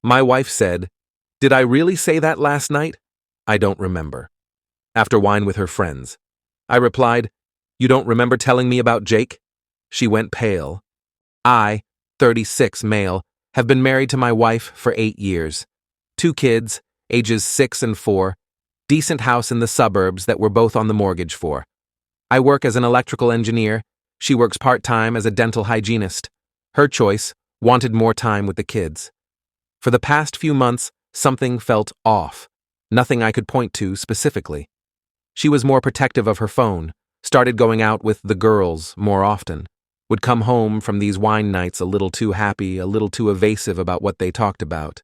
My wife said, "Did I really say that last night?" I don't remember. After wine with her friends. I replied, "You don't remember telling me about Jake?" She went pale. I, 36 male, have been married to my wife for 8 years. 2 kids, ages 6 and 4, decent house in the suburbs that we're both on the mortgage for. I work as an electrical engineer. She works part-time as a dental hygienist. Her choice, wanted more time with the kids. For the past few months, something felt off. Nothing I could point to specifically. She was more protective of her phone, started going out with the girls more often, would come home from these wine nights a little too happy, a little too evasive about what they talked about.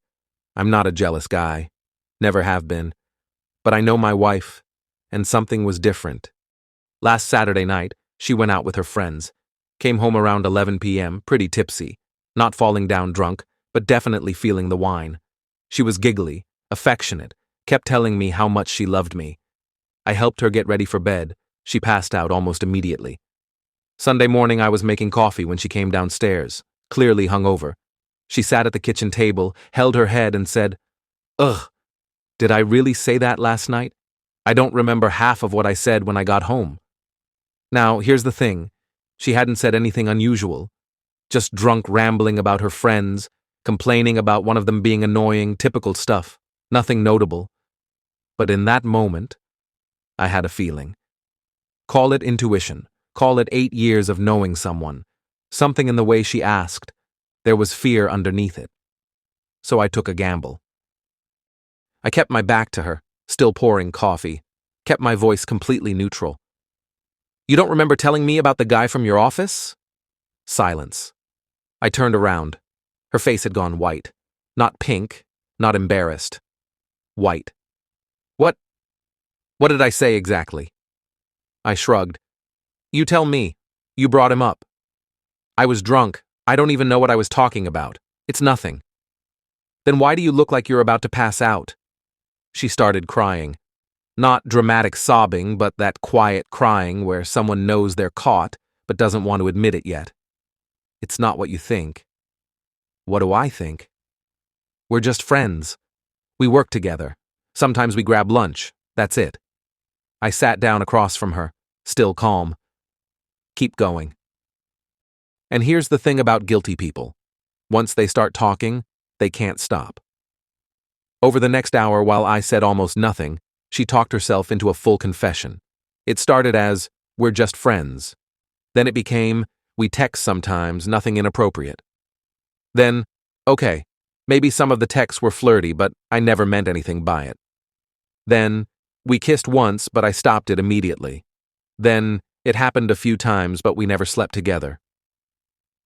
I'm not a jealous guy. Never have been. But I know my wife, and something was different. Last Saturday night, she went out with her friends. Came home around 11 p.m., pretty tipsy. Not falling down drunk, but definitely feeling the wine. She was giggly, affectionate, kept telling me how much she loved me. I helped her get ready for bed. She passed out almost immediately. Sunday morning I was making coffee when she came downstairs, clearly hungover. She sat at the kitchen table, held her head and said, "Ugh, did I really say that last night? I don't remember half of what I said when I got home." Now, here's the thing. She hadn't said anything unusual. Just drunk rambling about her friends, complaining about one of them being annoying, typical stuff. Nothing notable. But in that moment, I had a feeling. Call it intuition. Call it 8 years of knowing someone. Something in the way she asked. There was fear underneath it. So I took a gamble. I kept my back to her, still pouring coffee. Kept my voice completely neutral. "You don't remember telling me about the guy from your office?" Silence. I turned around. Her face had gone white. Not pink, not embarrassed. White. What did I say exactly?" I shrugged. "You tell me. You brought him up." "I was drunk. I don't even know what I was talking about. It's nothing." "Then why do you look like you're about to pass out?" She started crying. Not dramatic sobbing, but that quiet crying where someone knows they're caught, but doesn't want to admit it yet. "It's not what you think." "What do I think?" "We're just friends. We work together. Sometimes we grab lunch. That's it." I sat down across from her, still calm. "Keep going." And here's the thing about guilty people. Once they start talking, they can't stop. Over the next hour, while I said almost nothing, she talked herself into a full confession. It started as, "We're just friends." Then it became, "We text sometimes, nothing inappropriate." Then, "Okay, maybe some of the texts were flirty, but I never meant anything by it." Then, "We kissed once, but I stopped it immediately." Then, "It happened a few times, but we never slept together."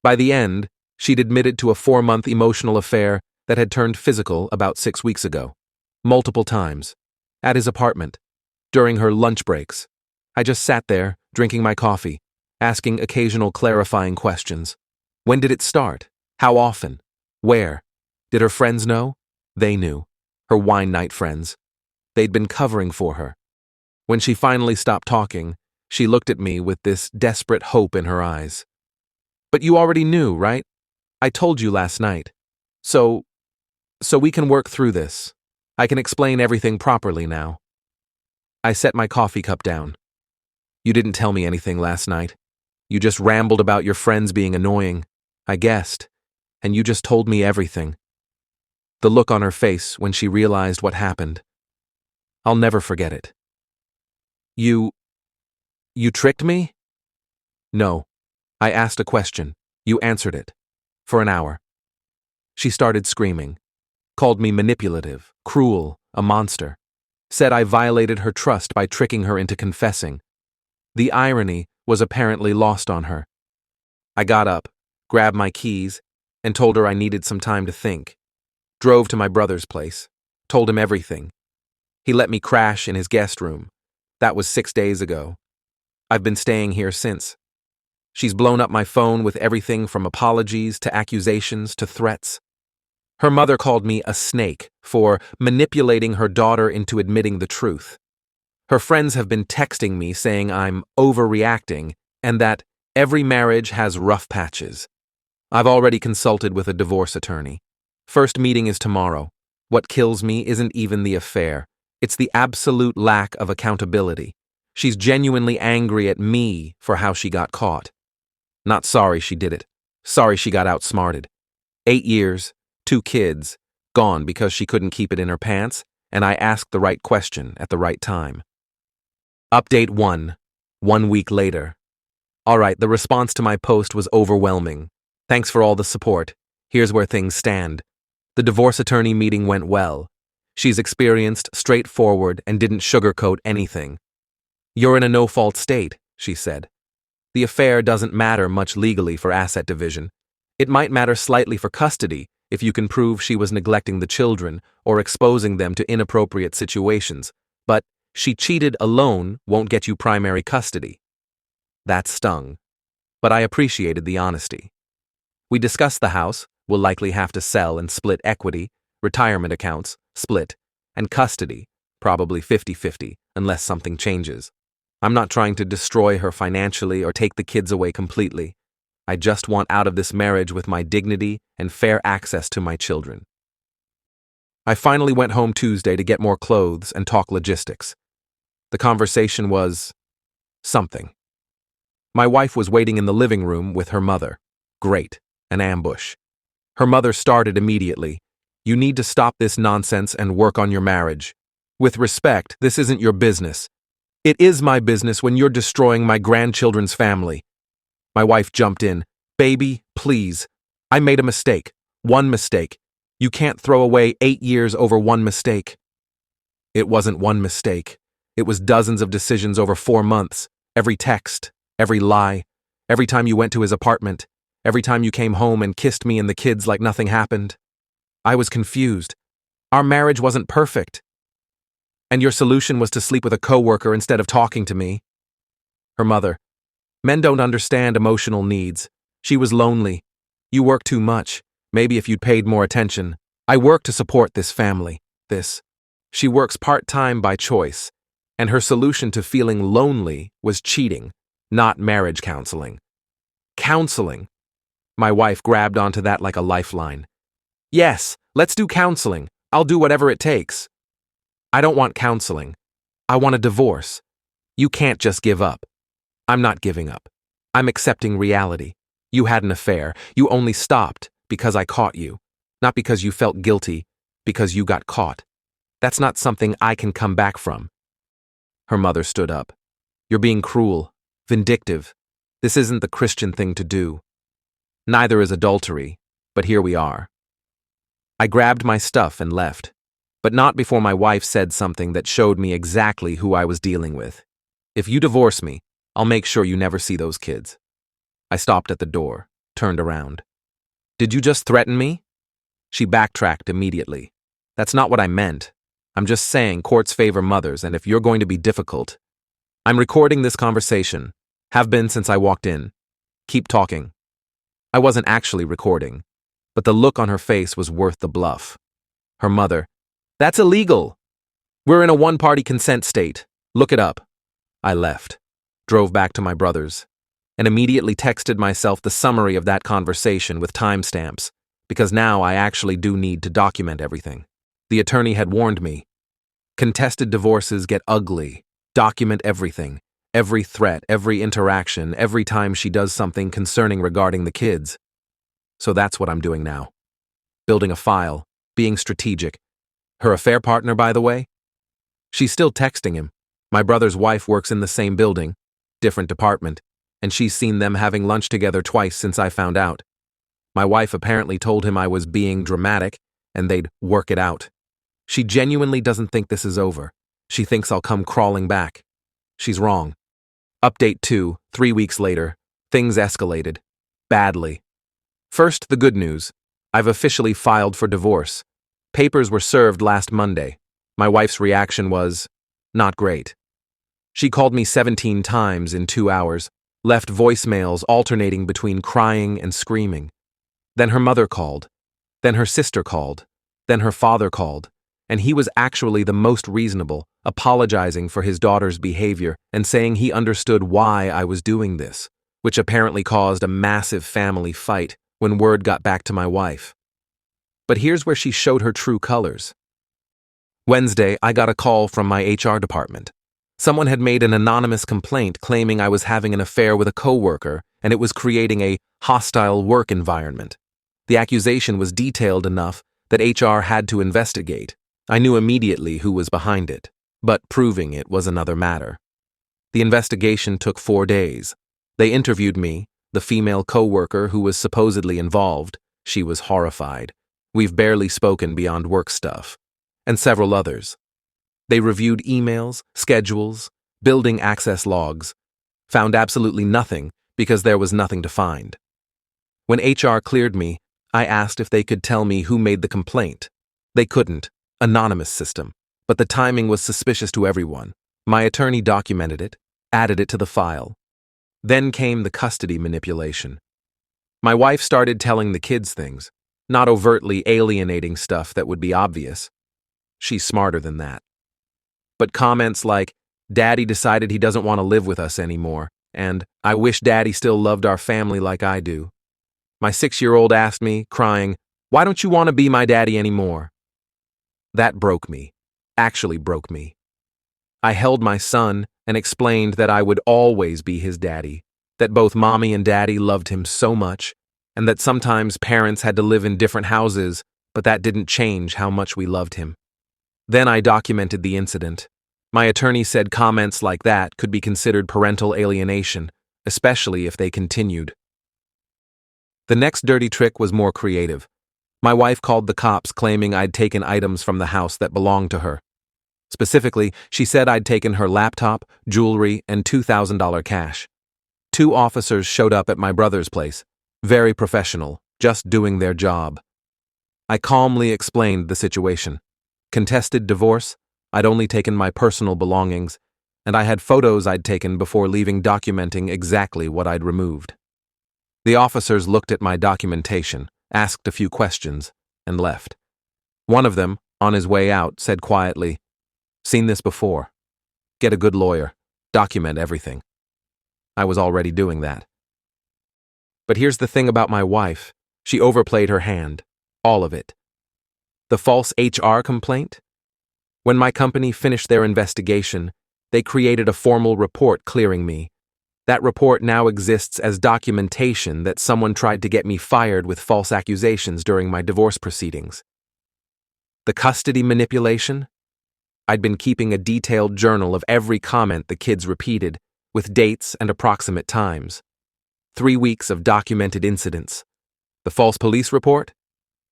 By the end, she'd admitted to a 4-month emotional affair that had turned physical about 6 weeks ago. Multiple times. At his apartment. During her lunch breaks. I just sat there, drinking my coffee, asking occasional clarifying questions. When did it start? How often? Where? Did her friends know? They knew. Her wine night friends. They'd been covering for her. When she finally stopped talking, she looked at me with this desperate hope in her eyes. "But you already knew, right? I told you last night. So we can work through this. I can explain everything properly now." I set my coffee cup down. "You didn't tell me anything last night. You just rambled about your friends being annoying. I guessed. And you just told me everything." The look on her face when she realized what happened. I'll never forget it. You tricked me?" "No. I asked a question. You answered it. For an hour." She started screaming. Called me manipulative, cruel, a monster. Said I violated her trust by tricking her into confessing. The irony was apparently lost on her. I got up, grabbed my keys, and told her I needed some time to think. Drove to my brother's place. Told him everything. He let me crash in his guest room. That was 6 days ago. I've been staying here since. She's blown up my phone with everything from apologies to accusations to threats. Her mother called me a snake for manipulating her daughter into admitting the truth. Her friends have been texting me saying I'm overreacting and that every marriage has rough patches. I've already consulted with a divorce attorney. First meeting is tomorrow. What kills me isn't even the affair. It's the absolute lack of accountability. She's genuinely angry at me for how she got caught. Not sorry she did it. Sorry she got outsmarted. 8 years, 2 kids, gone because she couldn't keep it in her pants, and I asked the right question at the right time. Update 1. 1 week later. Alright, the response to my post was overwhelming. Thanks for all the support. Here's where things stand. The divorce attorney meeting went well. She's experienced, straightforward, and didn't sugarcoat anything. You're in a no-fault state, she said. The affair doesn't matter much legally for asset division. It might matter slightly for custody if you can prove she was neglecting the children or exposing them to inappropriate situations, but she cheated alone won't get you primary custody. That stung, but I appreciated the honesty. We discussed the house, we'll likely have to sell and split equity, retirement accounts, split, and custody, probably 50-50, unless something changes. I'm not trying to destroy her financially or take the kids away completely. I just want out of this marriage with my dignity and fair access to my children. I finally went home Tuesday to get more clothes and talk logistics. The conversation was something. My wife was waiting in the living room with her mother. Great, an ambush. Her mother started immediately. You need to stop this nonsense and work on your marriage. With respect, this isn't your business. It is my business when you're destroying my grandchildren's family. My wife jumped in. Baby, please. I made a mistake. One mistake. You can't throw away 8 years over one mistake. It wasn't one mistake. It was dozens of decisions over 4 months. Every text, every lie, every time you went to his apartment, every time you came home and kissed me and the kids like nothing happened. I was confused. Our marriage wasn't perfect. And your solution was to sleep with a coworker instead of talking to me. Her mother. Men don't understand emotional needs. She was lonely. You work too much. Maybe if you'd paid more attention. I work to support this family. She works part-time by choice, and her solution to feeling lonely was cheating, not marriage counseling. Counseling. My wife grabbed onto that like a lifeline. Yes, let's do counseling. I'll do whatever it takes. I don't want counseling. I want a divorce. You can't just give up. I'm not giving up. I'm accepting reality. You had an affair. You only stopped because I caught you. Not because you felt guilty, because you got caught. That's not something I can come back from. Her mother stood up. You're being cruel, vindictive. This isn't the Christian thing to do. Neither is adultery, but here we are. I grabbed my stuff and left, but not before my wife said something that showed me exactly who I was dealing with. If you divorce me, I'll make sure you never see those kids. I stopped at the door, turned around. Did you just threaten me? She backtracked immediately. That's not what I meant. I'm just saying courts favor mothers, and if you're going to be difficult. I'm recording this conversation. Have been since I walked in. Keep talking. I wasn't actually recording, but the look on her face was worth the bluff. Her mother. That's illegal. We're in a one-party consent state. Look it up. I left, drove back to my brother's, and immediately texted myself the summary of that conversation with timestamps, because now I actually do need to document everything. The attorney had warned me. Contested divorces get ugly. Document everything. Every threat, every interaction, every time she does something concerning regarding the kids. So that's what I'm doing now. Building a file, being strategic. Her affair partner, by the way? She's still texting him. My brother's wife works in the same building, different department, and she's seen them having lunch together twice since I found out. My wife apparently told him I was being dramatic, and they'd work it out. She genuinely doesn't think this is over. She thinks I'll come crawling back. She's wrong. Update 2, 3 weeks later. Things escalated. Badly. First, the good news. I've officially filed for divorce. Papers were served last Monday. My wife's reaction was not great. She called me 17 times in 2 hours, left voicemails alternating between crying and screaming. Then her mother called. Then her sister called. Then her father called. And he was actually the most reasonable, apologizing for his daughter's behavior and saying he understood why I was doing this, which apparently caused a massive family fight when word got back to my wife. But here's where she showed her true colors. Wednesday, I got a call from my HR department. Someone had made an anonymous complaint claiming I was having an affair with a coworker and it was creating a hostile work environment. The accusation was detailed enough that HR had to investigate. I knew immediately who was behind it, but proving it was another matter. The investigation took 4 days. They interviewed me, the female coworker who was supposedly involved. She was horrified. We've barely spoken beyond work stuff. And several others. They reviewed emails, schedules, building access logs, found absolutely nothing because there was nothing to find. When HR cleared me, I asked if they could tell me who made the complaint. They couldn't, anonymous system, but the timing was suspicious to everyone. My attorney documented it, added it to the file. Then came the custody manipulation. My wife started telling the kids things, not overtly alienating stuff that would be obvious. She's smarter than that. But comments like, "Daddy decided he doesn't want to live with us anymore," and "I wish Daddy still loved our family like I do." My 6-year-old asked me, crying, "Why don't you want to be my daddy anymore?" That broke me, actually broke me. I held my son and explained that I would always be his daddy, that both mommy and daddy loved him so much, and that sometimes parents had to live in different houses, but that didn't change how much we loved him. Then I documented the incident. My attorney said comments like that could be considered parental alienation, especially if they continued. The next dirty trick was more creative. My wife called the cops claiming I'd taken items from the house that belonged to her. Specifically, she said I'd taken her laptop, jewelry, and $2,000 cash. 2 officers showed up at my brother's place, very professional, just doing their job. I calmly explained the situation. Contested divorce, I'd only taken my personal belongings, and I had photos I'd taken before leaving documenting exactly what I'd removed. The officers looked at my documentation, asked a few questions, and left. One of them, on his way out, said quietly, "Seen this before. Get a good lawyer. Document everything." I was already doing that. But here's the thing about my wife. She overplayed her hand. All of it. The false HR complaint? When my company finished their investigation, they created a formal report clearing me. That report now exists as documentation that someone tried to get me fired with false accusations during my divorce proceedings. The custody manipulation? I'd been keeping a detailed journal of every comment the kids repeated, with dates and approximate times. 3 weeks of documented incidents. The false police report?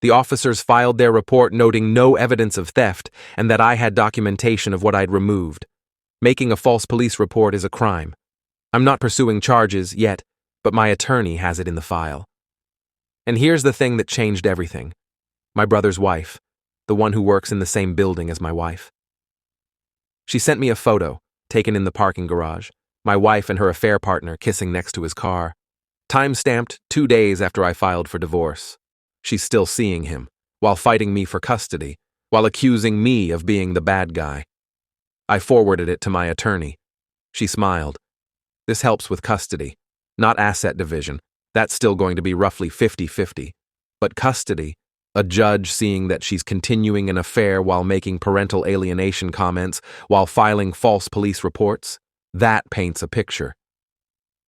The officers filed their report noting no evidence of theft and that I had documentation of what I'd removed. Making a false police report is a crime. I'm not pursuing charges yet, but my attorney has it in the file. And here's the thing that changed everything. My brother's wife, the one who works in the same building as my wife. She sent me a photo, taken in the parking garage, my wife and her affair partner kissing next to his car. Time-stamped 2 days after I filed for divorce. She's still seeing him, while fighting me for custody, while accusing me of being the bad guy. I forwarded it to my attorney. She smiled. This helps with custody, not asset division. That's still going to be roughly 50-50. But custody, a judge seeing that she's continuing an affair while making parental alienation comments, while filing false police reports, that paints a picture.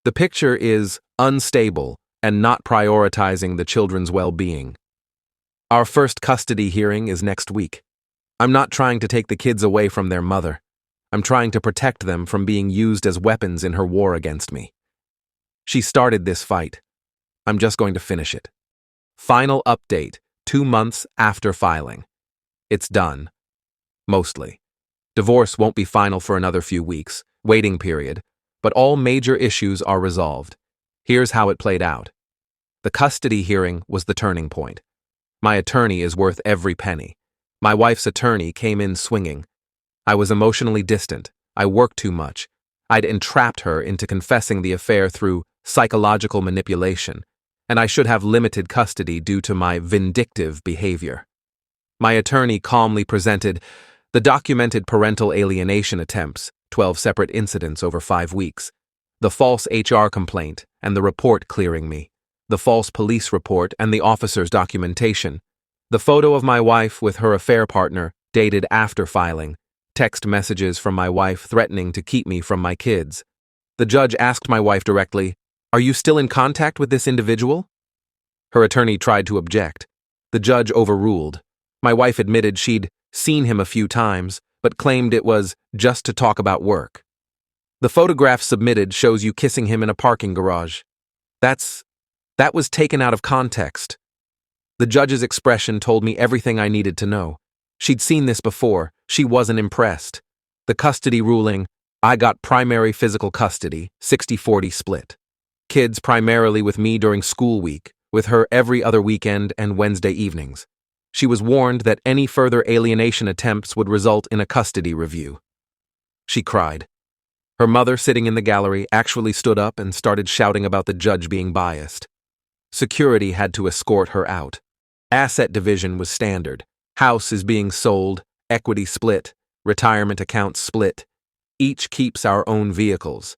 The picture is unstable and not prioritizing the children's well-being. Our first custody hearing is next week. I'm not trying to take the kids away from their mother. I'm trying to protect them from being used as weapons in her war against me. She started this fight. I'm just going to finish it. Final update, 2 months after filing. It's done. Mostly. Divorce won't be final for another few weeks, waiting period, but all major issues are resolved. Here's how it played out. The custody hearing was the turning point. My attorney is worth every penny. My wife's attorney came in swinging. I was emotionally distant. I worked too much. I'd entrapped her into confessing the affair through psychological manipulation, and I should have limited custody due to my vindictive behavior. My attorney calmly presented the documented parental alienation attempts, 12 separate incidents over 5 weeks, the false HR complaint and the report clearing me, the false police report and the officer's documentation, The photo of my wife with her affair partner, dated after filing. Text messages from my wife threatening to keep me from my kids. The judge asked my wife directly, "Are you still in contact with this individual?" Her attorney tried to object. The judge overruled. My wife admitted she'd seen him a few times, but claimed it was just to talk about work. The photograph submitted shows you kissing him in a parking garage. That was taken out of context. The judge's expression told me everything I needed to know. She'd seen this before. She wasn't impressed. The custody ruling, I got primary physical custody, 60-40 split. Kids primarily with me during school week, with her every other weekend and Wednesday evenings. She was warned that any further alienation attempts would result in a custody review. She cried. Her mother, sitting in the gallery, actually stood up and started shouting about the judge being biased. Security had to escort her out. Asset division was standard. House is being sold, equity split, retirement accounts split. Each keeps our own vehicles.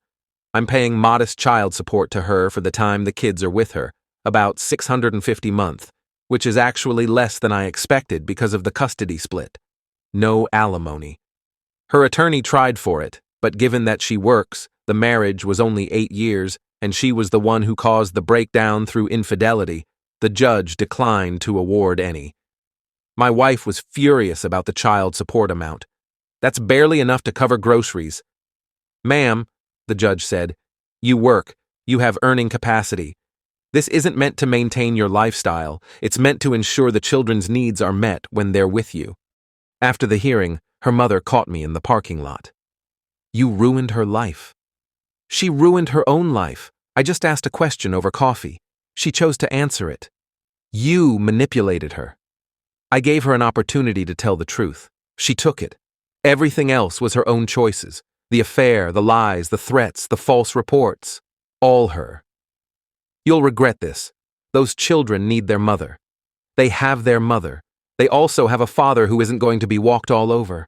I'm paying modest child support to her for the time the kids are with her, about $650 a month, which is actually less than I expected because of the custody split. No alimony. Her attorney tried for it, but given that she works, the marriage was only 8 years, and she was the one who caused the breakdown through infidelity, the judge declined to award any. My wife was furious about the child support amount. That's barely enough to cover groceries. Ma'am, the judge said, you work, you have earning capacity. This isn't meant to maintain your lifestyle, it's meant to ensure the children's needs are met when they're with you. After the hearing, her mother caught me in the parking lot. You ruined her life. She ruined her own life. I just asked a question over coffee. She chose to answer it. You manipulated her. I gave her an opportunity to tell the truth. She took it. Everything else was her own choices. The affair, the lies, the threats, the false reports. All her. You'll regret this. Those children need their mother. They have their mother. They also have a father who isn't going to be walked all over.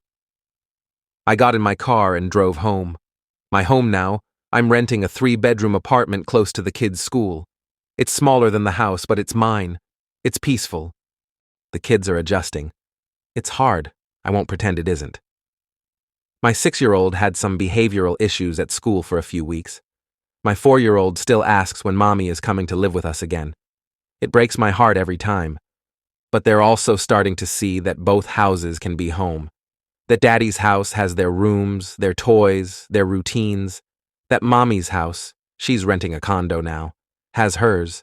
I got in my car and drove home. My home now, I'm renting a 3-bedroom apartment close to the kids' school. It's smaller than the house, but it's mine. It's peaceful. The kids are adjusting. It's hard. I won't pretend it isn't. My 6-year-old had some behavioral issues at school for a few weeks. My 4-year-old still asks when mommy is coming to live with us again. It breaks my heart every time. But they're also starting to see that both houses can be home. That daddy's house has their rooms, their toys, their routines. That mommy's house, she's renting a condo now, has hers.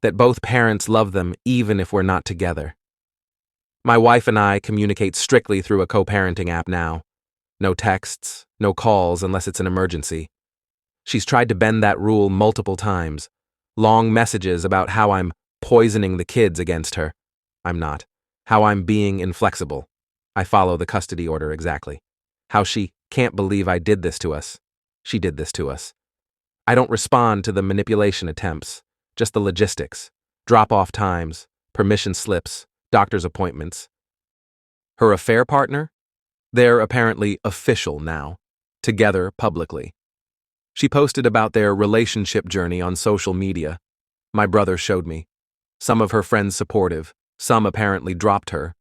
That both parents love them even if we're not together. My wife and I communicate strictly through a co-parenting app now. No texts, no calls unless it's an emergency. She's tried to bend that rule multiple times. Long messages about how I'm poisoning the kids against her. I'm not. How I'm being inflexible. I follow the custody order exactly. How she can't believe I did this to us. She did this to us. I don't respond to the manipulation attempts, just the logistics, drop-off times, permission slips, doctor's appointments. Her affair partner? They're apparently official now, together publicly. She posted about their relationship journey on social media. My brother showed me. Some of her friends supportive, some apparently dropped her.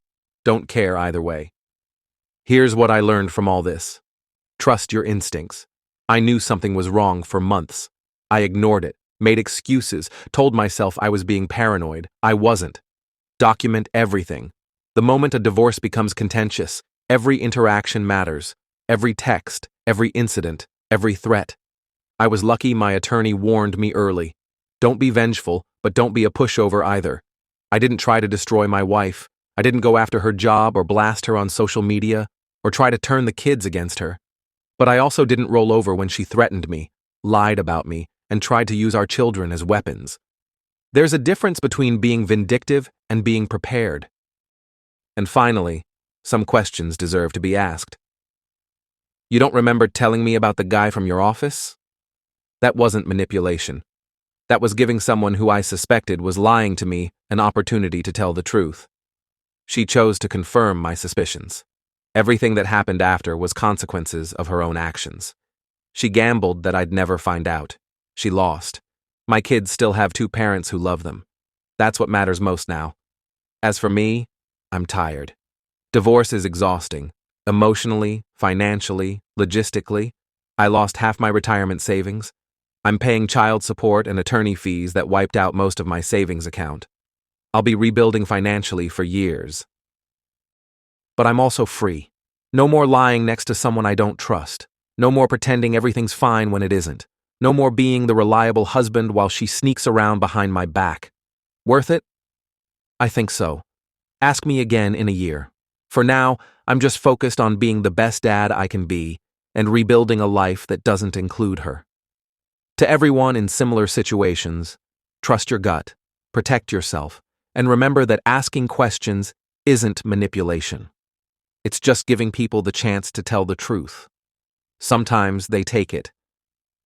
Don't care either way. Here's what I learned from all this. Trust your instincts. I knew something was wrong for months. I ignored it, made excuses, told myself I was being paranoid. I wasn't. Document everything. The moment a divorce becomes contentious, every interaction matters. Every text, every incident, every threat. I was lucky my attorney warned me early. Don't be vengeful, but don't be a pushover either. I didn't try to destroy my wife. I didn't go after her job or blast her on social media or try to turn the kids against her. But I also didn't roll over when she threatened me, lied about me, and tried to use our children as weapons. There's a difference between being vindictive and being prepared. And finally, some questions deserve to be asked. You don't remember telling me about the guy from your office? That wasn't manipulation. That was giving someone who I suspected was lying to me an opportunity to tell the truth. She chose to confirm my suspicions. Everything that happened after was consequences of her own actions. She gambled that I'd never find out. She lost. My kids still have 2 parents who love them. That's what matters most now. As for me, I'm tired. Divorce is exhausting. Emotionally, financially, logistically. I lost half my retirement savings. I'm paying child support and attorney fees that wiped out most of my savings account. I'll be rebuilding financially for years. But I'm also free. No more lying next to someone I don't trust. No more pretending everything's fine when it isn't. No more being the reliable husband while she sneaks around behind my back. Worth it? I think so. Ask me again in a year. For now, I'm just focused on being the best dad I can be and rebuilding a life that doesn't include her. To everyone in similar situations, trust your gut, protect yourself, and remember that asking questions isn't manipulation. It's just giving people the chance to tell the truth. Sometimes they take it,